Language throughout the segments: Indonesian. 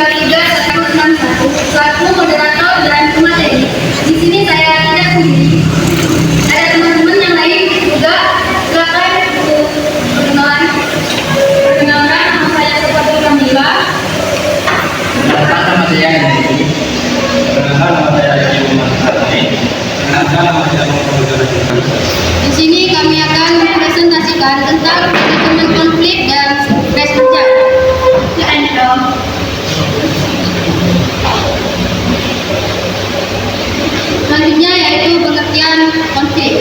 53 selaku moderator dan pemateri. Di sini saya tidak sendiri. Ada teman-teman yang lain juga. Silakan untuk perkenalan. Perkenalkan, nama saya Sahabat Kamila. Nama saya Nedi. Perkenalkan, nama saya Ibu Masarni. Perkenalkan, nama saya Muhammad. Di sini kami akan mempresentasikan tentang manajemen konflik dan stres kerja. Selanjutnya yaitu pengertian konflik.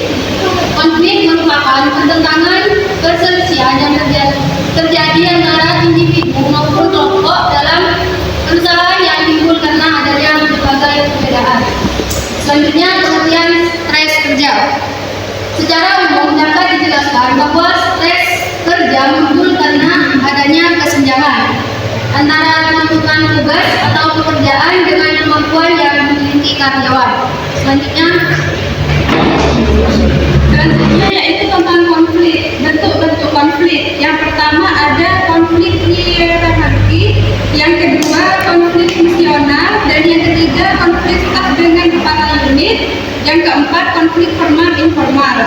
Konflik merupakan pertentangan perselisihan yang terjadi antara individu maupun kelompok dalam perusahaan yang timbul karena adanya berbagai perbedaan. Selanjutnya pengertian stres kerja. Secara umum dapat dijelaskan bahwa stres kerja muncul karena adanya kesenjangan antara tuntutan tugas atau pekerjaan dengan kemampuan yang dimiliki karyawan. Selanjutnya yaitu tentang konflik, bentuk-bentuk konflik. Yang pertama ada konflik hierarki, yang kedua konflik fungsional, dan yang ketiga konflik staf dengan kepala unit, yang keempat konflik formal informal.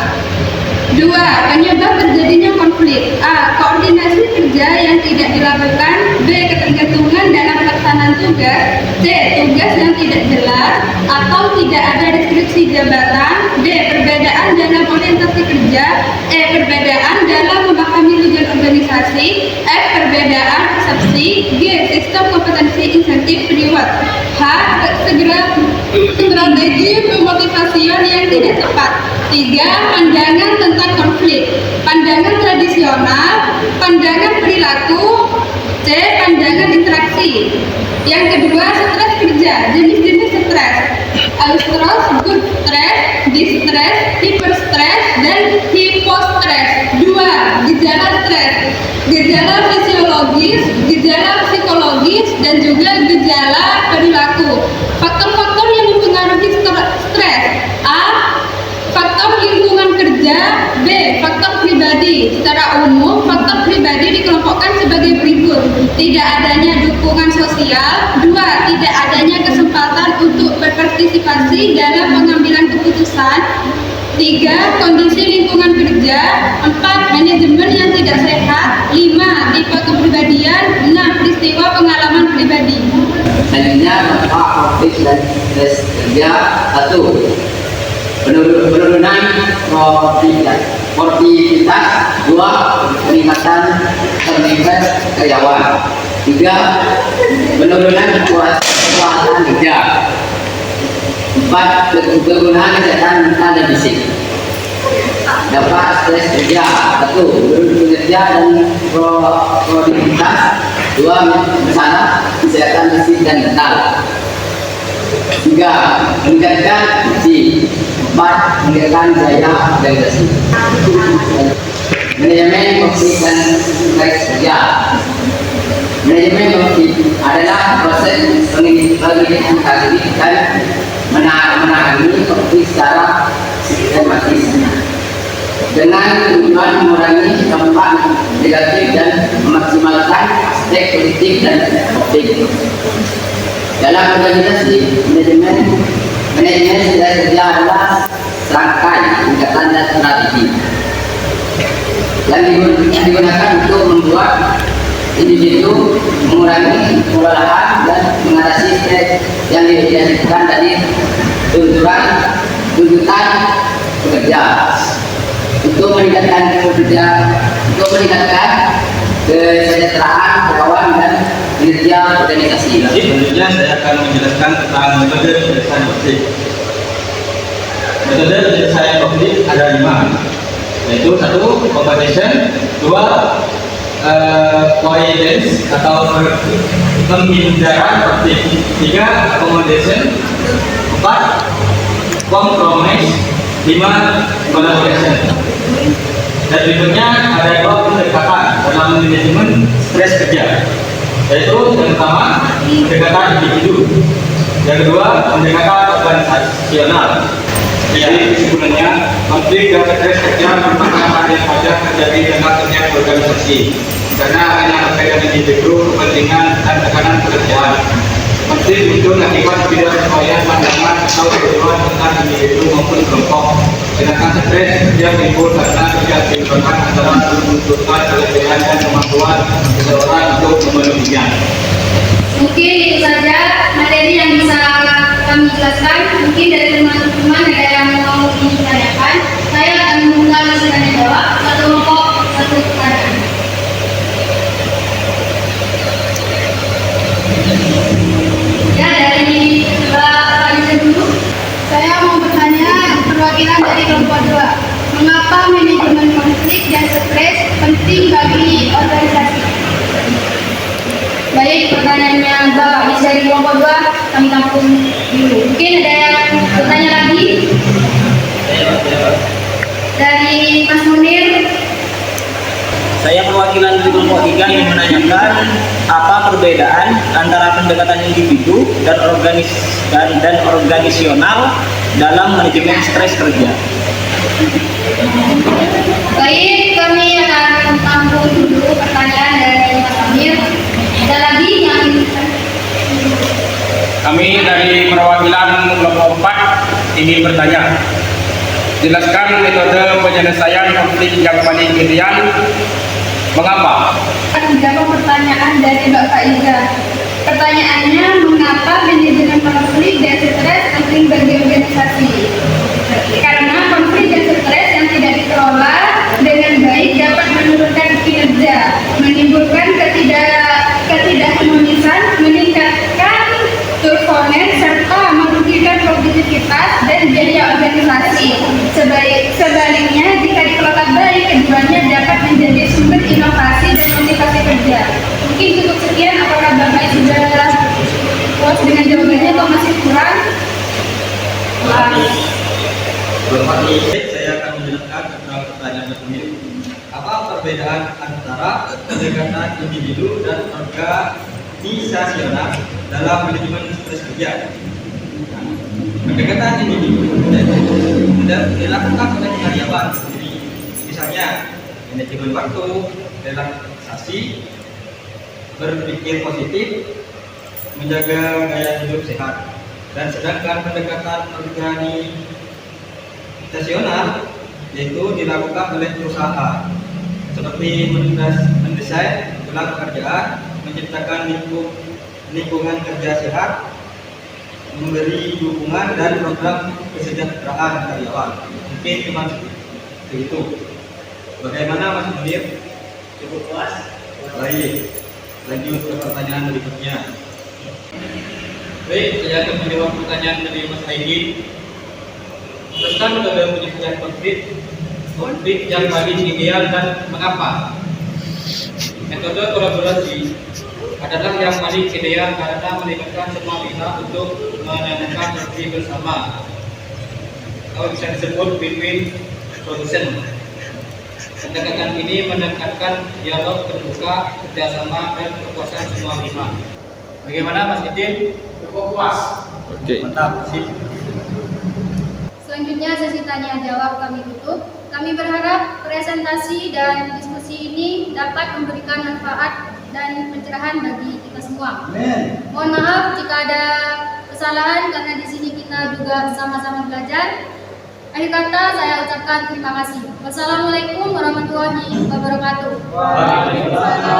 2. Penyebab terjadinya konflik. A. Koordinasi kerja yang tidak dilakukan. B. Ketergantungan dalam pelaksanaan tugas. C. Tugas yang tidak jelas atau tidak ada deskripsi jabatan. D. Perbedaan dalam orientasi kerja. E. Perbedaan dalam memahami tujuan organisasi. F. Perbedaan persepsi. G. Sistem kompetensi insentif reward. H. Strategi pemotivasian yang tidak tepat. 3. Pandangan tentang konflik. Pandangan tradisional, pandangan perilaku. C. Pandangan interaksi. Yang kedua, stres kerja. Jenis-jenis stres: eustress, good stress, distress, hyperstress, dan hypostres. 2. Gejala stres. Gejala fisiologis, gejala psikologis, dan juga gejala perilaku. Faktor-faktor yang mempengaruhi stres. A. Faktor lingkungan kerja. B. Faktor pribadi. Secara umum, faktor pribadi dikelompokkan sebagai berikut: tidak adanya dukungan sosial. 2. Tidak adanya kesempatan untuk berpartisipasi dalam pengambilan keputusan. 3. Kondisi lingkungan kerja. 4. Manajemen yang tidak sehat. 5. Tipe kepribadian. 6. Peristiwa pengalaman pribadi. Selanjutnya dampak konflik dan stres kerja. 1. Penurunan produktivitas. 2. Peningkatan karyawan. 3. Penurunan kepuasan kerja. 4. Penurunan kesehatan mental dan fisik. Dampak stres kerja. 1. Penurunan kerja dan produktivitas. 2. Masalah kesehatan fisik dan mental. 3. Meningkatkan fungsi. 4. Meningkatkan daya organisasi. Manajemen konflik dan stres kerja. Manajemen konflik adalah proses mengidentifikasi dan menangani konflik secara sistematis dengan tujuan mengurangi dampak negatif dan memaksimalkan aspek positif dan konflik. Dalam organisasi, manajemen stres kerja adalah serangkai pendekatan dan strategi yang digunakan untuk membuat individu mengurangi kelelahan dan mengatasi stres yang dihasilkan dari tuntutan pekerja untuk meningkatkan kesejahteraan karyawan dan kinerja organisasi. Selanjutnya saya akan menjelaskan tentang metode penyelesaian konflik. Metode penyelesaian konflik ada 5, yaitu 1. Compensation. 2. Avoidance atau penghindaran konflik. 3. Accommodation. 4. Compromise. 5. Collaboration. Dan berikutnya ada 2 pendekatan dalam manajemen stres kerja, yaitu yang pertama pendekatan individu, yang kedua pendekatan organisasional. Jadi sebenarnya konflik dan stres kerja merupakan hal yang wajar terjadi dalam setiap organisasi. karena hanya berkaitan individu, kepentingan, dan tekanan pekerjaan. Konflik muncul akibat ketidaksesuaian pandangan atau tujuan tentang individu maupun kelompok. Sedangkan stres kerja timbul karena ketidakseimbangan antara tuntutan kelebihan dan kemampuan seseorang untuk memenuhinya. Mungkin itu saja materi yang bisa kami jelaskan. Mungkin dari teman-teman ada yang mau ditanyakan. Saya akan membuka sesi tanya jawab satu kelompok satu pertanyaan. Ya, dari Mbak Alisa dulu. Saya mau bertanya perwakilan dari kelompok 2. Mengapa manajemen konflik dan stres penting bagi organisasi? Baik, pertanyaannya Mbak Alisa dari kelompok 2 kami tampung dulu. Mungkin ada yang bertanya lagi? Dari Mas Munir. Saya perwakilan dari kelompok 3 yang menanyakan apa perbedaan antara pendekatan individu dan organisasional dalam manajemen stres kerja. Baik, kami akan tampung dulu pertanyaan dari Mas Amir. Ada lagi yang Kami dari perwakilan kelompok 4 ingin bertanya. Jelaskan metode penyelesaian konflik yang paling ideal. Mengapa? Menjawab pertanyaan dari Mbak Faiza. Pertanyaannya, mengapa manajemen konflik dan stres penting bagi organisasi? Karena konflik dan stres yang tidak dikelola dengan baik dapat menurunkan kinerja, menimbulkan ketidakharmonisan, meningkatkan performa serta merugikan produktivitas dan biaya organisasi. Sebaliknya, jika dikelola baik, keduanya dapat menjadi sumber inovasi dan motivasi kerja. Mungkin cukup sekian. Apakah Bapak sudah puas dengan jawabannya atau masih kurang? Saya akan menjelaskan tentang pertanyaan tersebut. Apa perbedaan antara pendekatan individu dan organisasional dalam manajemen stres kerja? Pendekatan individu dilakukan oleh karyawan sendiri, misalnya manajemen waktu, relaksasi, berpikir positif, menjaga gaya hidup sehat. Dan sedangkan pendekatan organisasional yaitu dilakukan oleh perusahaan seperti mendesain ulang pekerjaan, menciptakan lingkungan kerja sehat, memberi dukungan dan program kesejahteraan karyawan. Mungkin cuma begitu. Bagaimana Mas Munir? Cukup puas? Baik. Lanjut ke pertanyaan berikutnya. Baik, saya akan menjawab pertanyaan dari Mas Aidi. Tentang metode penyelesaian konflik yang paling ideal dan mengapa? Metode kolaborasi adalah yang paling ideal karena melibatkan semua pihak untuk menemukan solusi bersama. Atau bisa disebut win-win solution. Pendekatan ini menekankan dialog terbuka, kerjasama, dan kepuasan semua pihak. Bagaimana Mas Idin? Cukup puas? Oke. Mantap. Sip. Selanjutnya sesi tanya jawab kami tutup. Kami berharap presentasi dan diskusi ini dapat memberikan manfaat dan pencerahan bagi kita semua. Mohon maaf jika ada kesalahan karena di sini kita juga sama-sama belajar. Akhir kata saya ucapkan terima kasih. Wassalamualaikum warahmatullahi wabarakatuh. Waalaikumsalam.